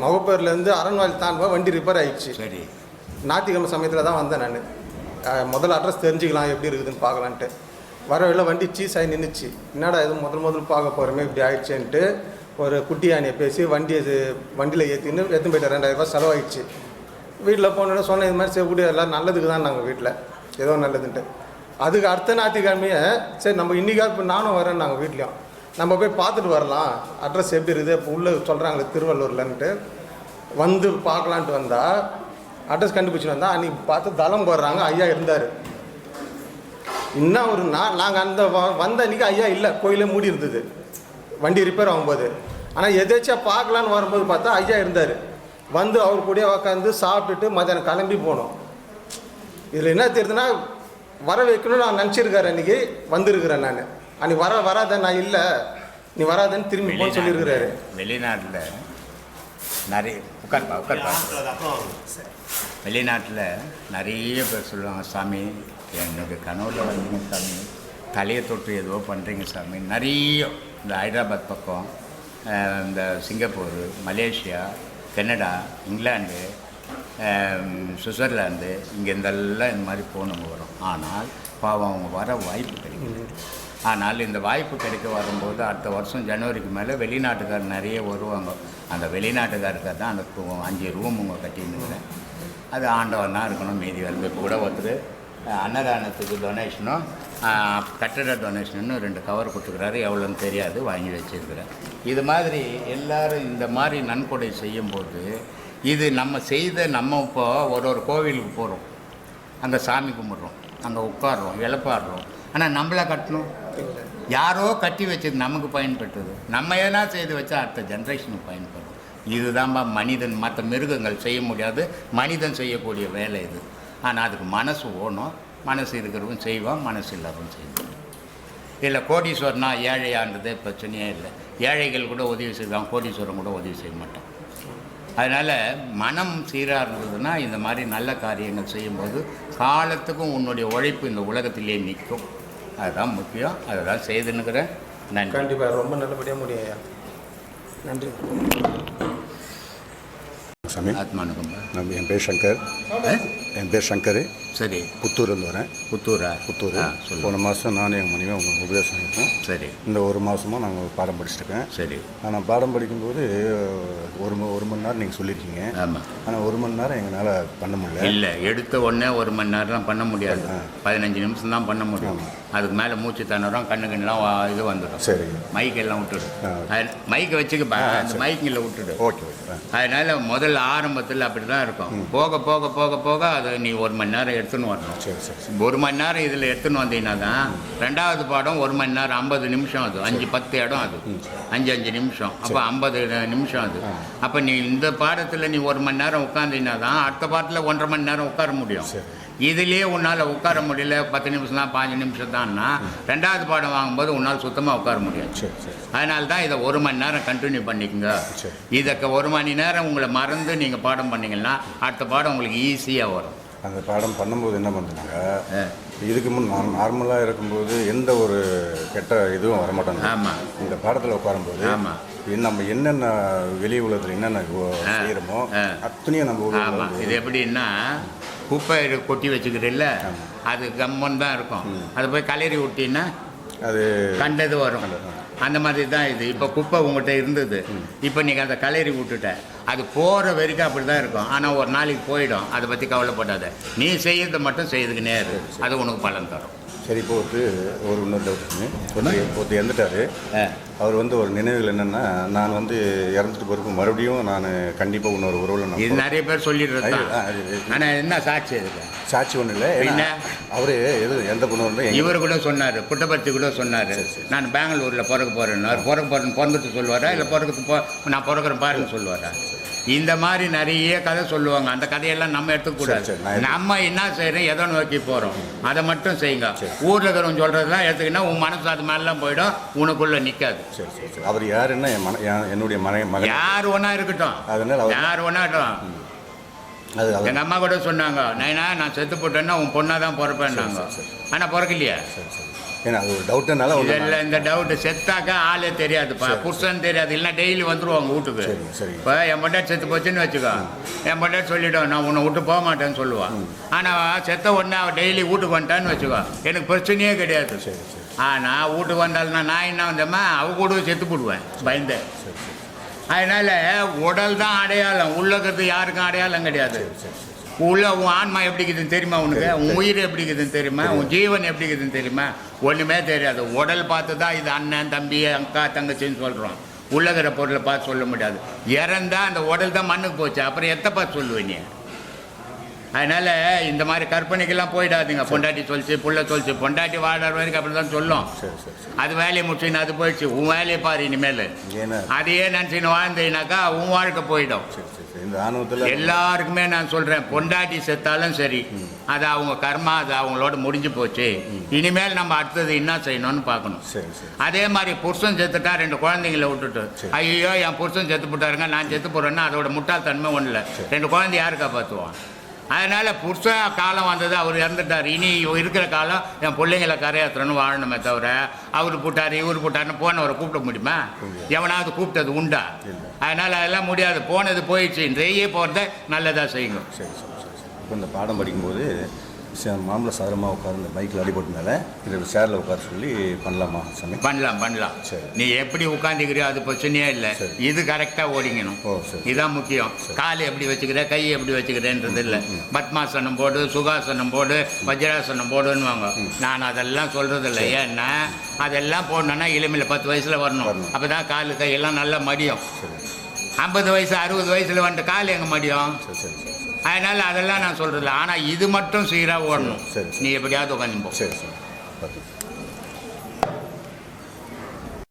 மகப்பேர்லேருந்து அரண்வாலி தாண்டுவா வண்டி ரிப்பேர் ஆகிடுச்சு. சரி. ஞாயிற்றுக்கிழமை சமயத்தில் தான் வந்தேன் நான். முதல்ல அட்ரஸ் தெரிஞ்சுக்கலாம் எப்படி இருக்குதுன்னு பார்க்கலான்ட்டு. வரவில்லை, வண்டி சீஸ் ஆகி நின்றுச்சு. என்னடா இது முதல் பார்க்க போகிறோமே இப்படி ஆயிடுச்சுன்ட்டு ஒரு குட்டி யானையை பேசி வண்டியில் ஏற்றின்னு எடுத்துன்னு போயிட்டு 2000 ரூபாய் செலவாயிடுச்சு. வீட்டில் போனோட சொன்னேன் இது மாதிரி செய்யக்கூடிய எல்லாம் நல்லதுக்கு தான் நாங்கள் வீட்டில் ஏதோ நல்லதுன்ட்டு. அதுக்கு அடுத்த ஞாயிற்றுக்கிழமையே சரி நம்ம இன்றைக்காக இப்போ நானும் வரேன் நாங்கள் வீட்லேயும் நம்ம போய் பார்த்துட்டு வரலாம் அட்ரஸ் எப்படி இருக்குது இப்போ உள்ளே சொல்கிறாங்களே திருவள்ளூர்லன்ட்டு வந்து பார்க்கலான்ட்டு வந்தால் அட்ரஸ் கண்டுபிடிச்சிட்டு வந்தால் அன்றைக்கி பார்த்து தளம் போடுறாங்க. ஐயா இருந்தார். இன்னும் ஒரு நாங்கள் அந்த வந்த அன்றைக்கி ஐயா இல்லை, கோயிலே மூடி இருந்தது வண்டி ரிப்பேர் ஆகும்போது. ஆனால் எதேச்சியாக பார்க்கலான்னு வரும்போது பார்த்தா ஐயா இருந்தார். வந்து அவர் கூட உட்காந்து சாப்பிட்டுட்டு மத்தியானம் கிளம்பி போனோம். இதில் என்ன தெரியுதுன்னா வர வைக்கணும்னு நான் நினச்சிருக்காரு. அன்றைக்கி வந்திருக்கிறேன் நான். அன்றைக்கி வராத நான் இல்லை நீ வராதன்னு திரும்பி போக சொல்லியிருக்கிறாரு. வெளிநாட்டில் நிறைய உட்கார்ப்பா வெளிநாட்டில் நிறைய பேர் சொல்லுவாங்க, சாமி என்னுடைய கனவுல வந்தீங்க சாமி, தலையை தொட்டு ஏதோ பண்ணுறீங்க சாமி. நிறைய இந்த ஹைதராபாத் பக்கம், இந்த Singapore, Malaysia, Canada, England, Switzerland, இங்கே இருந்தெல்லாம் இந்த மாதிரி போனவங்க வரும். ஆனால் பாவம் அவங்க வர வாய்ப்பு கிடைக்குது. ஆனால் இந்த வாய்ப்பு கிடைக்க வரும்போது அடுத்த வருஷம் ஜனவரிக்கு மேலே வெளிநாட்டுக்கார் நிறைய வருவாங்க. அந்த வெளிநாட்டுக்காருக்கு தான் அந்த 5 ரூம் உங்கள் கட்டியிருந்துக்கிறேன். அது ஆண்டவன் தான் இருக்கணும், மீதி வந்து இப்போ கூட ஒருத்தர் அன்னதானத்துக்கு டொனேஷனும் கட்டட டொனேஷன்னு 2 கவர் கொடுத்துக்கிறாரு. எவ்வளோன்னு தெரியாது, வாங்கி வச்சுருக்கிறேன். இது மாதிரி எல்லோரும் இந்த மாதிரி நன்கொடை செய்யும்போது இது நம்ம நம்ம இப்போ ஒரு கோவிலுக்கு போகிறோம், அங்கே சாமி கும்பிட்றோம், அங்கே உட்காடுறோம், இழப்பாடுறோம். ஆனால் நம்மளா கட்டணும், யாரோ கட்டி வச்சது நமக்கு பயன்பட்டது. நம்ம ஏன்னா செய்து வச்சா அடுத்த ஜென்ரேஷனுக்கு பயன்படும். இதுதான்ப்பா மனிதன், மற்ற மிருகங்கள் செய்ய முடியாது, மனிதன் செய்யக்கூடிய வேலை இது. ஆனால் அதுக்கு மனசு ஓணும். மனசு இருக்கிறவங்க செய்வோம், மனசு இல்லாதவங்க செய்வோம். இல்லை கோடீஸ்வரனா ஏழையான்றதே பிரச்சனையே இல்லை. ஏழைகள் கூட உதவி செய்வாங்க, கோடீஸ்வரன் கூட உதவி செய்ய மாட்டான். அதனால் மனம் சீராக இருந்ததுன்னா இந்த மாதிரி நல்ல காரியங்கள் செய்யும்போது காலத்துக்கும் உன்னுடைய உழைப்பு இந்த உலகத்திலே நிற்கும். அதுதான் முக்கியம். அதை தான் செய்துன்னுக்கிறேன். நன்றி. கண்டிப்பாக ரொம்ப நல்லபடியாக முடியும். நன்றி. சாமி ஆத்மானுக்கும் என் பேர் சங்கர். என் பேர் சங்கர். சரி. புத்தூர்லேருந்து வரேன். புத்தூர். போன மாதம் நானும் எங்கள் மனைவி அவங்க உபதேசம் இருக்கோம். சரி. இந்த 1 மாதமாக நாங்கள் பாடம் படிச்சுருக்கேன். சரி. ஆனால் பாடம் படிக்கும்போது ஒரு மணி நேரம் நீங்கள் சொல்லியிருக்கீங்க. ஆமாம். ஆனால் 1 மணி நேரம் எங்களால் பண்ண முடியல. இல்லை, எடுத்த உடனே 1 மணி நேரம் பண்ண முடியாது. 15 நிமிஷம் தான் பண்ண முடியும். அதுக்கு மேலே மூச்சு தண்ணறம், கண்ணுக்கெல்லாம் இது வந்துடும். சரி. மைக்கெல்லாம் விட்டுடும். மைக்கை வச்சுக்கப்பா, அந்த மைக்கில் விட்டுடு. Okay okay. அதனால் முதல்ல ஆரம்பத்தில் அப்படி தான் இருக்கும். போக போக போக போக அதை நீ 1 மணி நேரம் எடுத்துன்னு வரணும். சரி சரி. 1 மணி நேரம் இதில் எடுத்துன்னு வந்தீங்கன்னா தான் 2வது பாடம் 1 மணி நேரம் 50 நிமிஷம். அது 5-10 இடம், அது 5 நிமிஷம். அப்போ 50 நிமிஷம் அது. அப்போ நீ இந்த பாடத்தில் நீ 1 மணி நேரம் உட்காந்தீங்கன்னா தான் அடுத்த பாடத்தில் 1.5 மணி நேரம் உட்கார முடியும். இதுலேயே உன்னால் உட்கார முடியல, 10 நிமிஷம் தான், 5 நிமிஷம் தான்னா 2வது பாடம் வாங்கும்போது உன்னால் சுத்தமாக உட்கார முடியாது. அதனால தான் இதை 1 மணி நேரம் கண்டினியூ பண்ணிக்கோங்க. இதுக்கு 1 மணி நேரம் உங்களை மறந்து நீங்கள் பாடம் பண்ணிங்கன்னா அடுத்த பாடம் உங்களுக்கு ஈஸியாக வரும். அந்த பாடம் பண்ணும்போது என்ன பண்ணுறாங்க, இதுக்கு முன் நார்மலாக இருக்கும்போது எந்த ஒரு கெட்ட இதுவும் வரமாட்டாங்க. ஆமாம். இந்த பாடத்தில் உட்காரும்போது ஆமாம், நம்ம என்னென்ன வெளி உலகத்தில் என்னென்ன செய்கிறோமோ அத்தனையும் நம்ம. ஆமாம். இது எப்படின்னா குப்பை கொட்டி வச்சுக்கிறதில்ல, அது கம்மன் தான் இருக்கும். அதை போய் கலரி விட்டின்னா அது கண்டது வரும். அந்த மாதிரி தான் இது. இப்போ குப்பை உங்கள்கிட்ட இருந்தது, இப்போ நீங்கள் அதை கலரி விட்டுட்ட, அது போகிற வரைக்கும் அப்படி தான் இருக்கும். ஆனால் ஒரு நாளைக்கு போயிடும். அதை பற்றி கவலைப்படாத, நீ செய்யறதை மட்டும் செய்யறதுக்கு நேரு, அது உனக்கு பலன் தரும். சரி. இப்போ ஒரு இன்னொரு டவுட், இறந்துட்டார். அவர் ஒரு நினைவுகள் என்னென்னா, நான் இறந்துட்டு பிறகு மறுபடியும் நான் கண்டிப்பாக இன்னொரு உறவில் இது நிறைய பேர் சொல்லிடுறது. ஆனால் என்ன சாட்சி இருக்கு? சாட்சி ஒன்றும் இல்லை. என்ன அவர் எந்த பொண்ணு இவர் கூட சொன்னார், புட்டபர்த்தி கூட சொன்னார், நான் பெங்களூரில் பிறக்க போகிறேன்னு. பிறந்துட்டு சொல்லுவாரா, இல்லை நான் பிறக்கிறேன் பாருன்னு சொல்லுவாரா? இந்த மாதிரி நிறைய கதை சொல்லுவாங்க. அந்த கதையெல்லாம் நம்ம எடுத்துக்கூடாது. நம்ம என்ன செய்கிறோம், எதை நோக்கி போகிறோம், அதை மட்டும் செய்யுங்க. ஊரில் இருக்கிறவங்க சொல்கிறதெல்லாம் எடுத்துக்கினா உன் மனசு அது மேலாம் போயிடும், உனக்குள்ளே நிற்காது. சரி சரி. அவர் யாருன்னா என்னுடைய மகன். யார் ஒன்றா இருக்கட்டும், யார் ஒன்றா இருக்கட்டும். எங்கள் அம்மா கூட சொன்னாங்க, நைனா நான் செத்து போட்டேன்னா உன் பொண்ணாக தான் பிறப்பேன்னாங்க. ஆனால் பிறக்கலையே. ஏன்னா அது ஒரு டவுட்டுனால இதெல்லாம் இந்த டவுட்டு செத்தாக்கா ஆளே தெரியாதுப்பா, புருஷன் தெரியாது, இல்லைன்னா டெய்லி வந்துருவாங்க வீட்டுக்கு. சரி. இப்போ என் பொண்டாட்டி செத்து போச்சுன்னு வச்சுக்கோ, என் பொண்டாட்டி சொல்லிவிடும் நான் உன்னை விட்டு போக மாட்டேன்னு சொல்லுவான். ஆனால் செத்த உடனே அவள் டெய்லி வீட்டுக்கு வந்துட்டான்னு வச்சுக்கோ, எனக்கு பிரச்சனையே கிடையாது. ஆனால் வீட்டுக்கு வந்தாலும்னா நான் என்ன வந்தேம்மா அவ கூட செத்து போடுவேன் பயந்து. அதனால் உடல் தான் அடையாளம், உள்ளக்கிறது யாருக்கும் அடையாளம் கிடையாது. உள்ள உன் ஆன்மா எப்படி இருக்குதுன்னு தெரியுமா உனக்கு? உன் உயிர் எப்படி இருக்குதுன்னு தெரியுமா? உன் ஜீவன் எப்படி இருக்குதுன்னு தெரியுமா? ஒன்றுமே தெரியாது. உடல் பார்த்து தான் இது அண்ணன் தம்பி அக்கா தங்கச்சின்னு சொல்கிறோம். உள்ளகிற பொருளை பார்த்து சொல்ல முடியாது. இறந்தா அந்த உடல் தான் மண்ணுக்கு போச்சு, அப்புறம் எத்தை பார்த்து சொல்லுவேன் நீ? அதனால் இந்த மாதிரி கற்பனைக்கெல்லாம் போயிடாதுங்க. பொண்டாட்டி சொல்லிச்சு புள்ள சொல்லிச்சு, பொண்டாட்டி வாடுற வரைக்கும் அப்படி தான் சொல்லும். அது வேலையை முடிச்சுன்னு அது போயிடுச்சு, உன் வேலையை பாரு இனிமேல். அதையே நினச்சின்னு வாழ்ந்தீனாக்கா உன் வாழ்க்கை போயிடும். இந்த ஆணவத்தில் எல்லாருக்குமே நான் சொல்கிறேன், பொண்டாட்டி செத்தாலும் சரி, அது அவங்க கர்மா, அது அவங்களோட முடிஞ்சு போச்சு. இனிமேல் நம்ம அடுத்தது என்ன செய்யணும்னு பார்க்கணும். அதே மாதிரி புருஷன் செத்துட்டா 2 குழந்தைங்களை விட்டுட்டு ஐயோ என் புருஷன் செத்து போட்டாருங்க நான் செத்து போகிறேன்னா அதோட முட்டாள்தன்மை ஒன்றும் இல்லை. 2 குழந்தை யாரு காப்பாற்றுவான்? அதனால் புருஷன் காலம் வந்தது, அவர் இறந்துட்டார். இனி இருக்கிற காலம் என் பிள்ளைங்களை கரையாத்துறன்னு வாழணுமே தவிர அவர் போட்டார் இவர் போட்டார்னு போனவரை கூப்பிட முடியுமா? எவனாவது கூப்பிட்டது உண்டா? அதனால் அதெல்லாம் முடியாது. போனது போயிடுச்சு, நிறைய போகிறத நல்லதாக செய்யுங்க. இப்போ இந்த பாடம் படிக்கும்போது மாம்பழ சாரமாக உட்காந்து இந்த பைக்கில் அடிபட்டுனால இதை சேரில் உட்கார சொல்லி பண்ணலாமா சாமி? பண்ணலாம். சரி, நீ எப்படி உட்காந்துக்கிறியோ அது பிரச்சனையே இல்லை. இது கரெக்டாக ஓடிக்கணும். இதுதான் முக்கியம். கால் எப்படி வச்சுக்கிற, கை எப்படி வச்சுக்கிறேன்றது இல்லை. பத்மாசனம் போடு, சுகாசனம் போடு, வஜ்ராசனம் போடுன்னு வாங்க. நான் அதெல்லாம் சொல்கிறது இல்லை. ஏன்னா அதெல்லாம் போடணுன்னா இளமையில் 10 வயசில் வரணும். அப்போ தான் கால் கையெல்லாம் நல்லா மடியும். 50 வயசு 60 வயசில் வந்துட்டு கால் எங்கே மடியும்? அதனால் அதெல்லாம் நான் சொல்கிறதில்ல. ஆனால் இது மட்டும் சீராக ஓடணும். நீ எப்படியாவது உட்காந்து போ. சரி.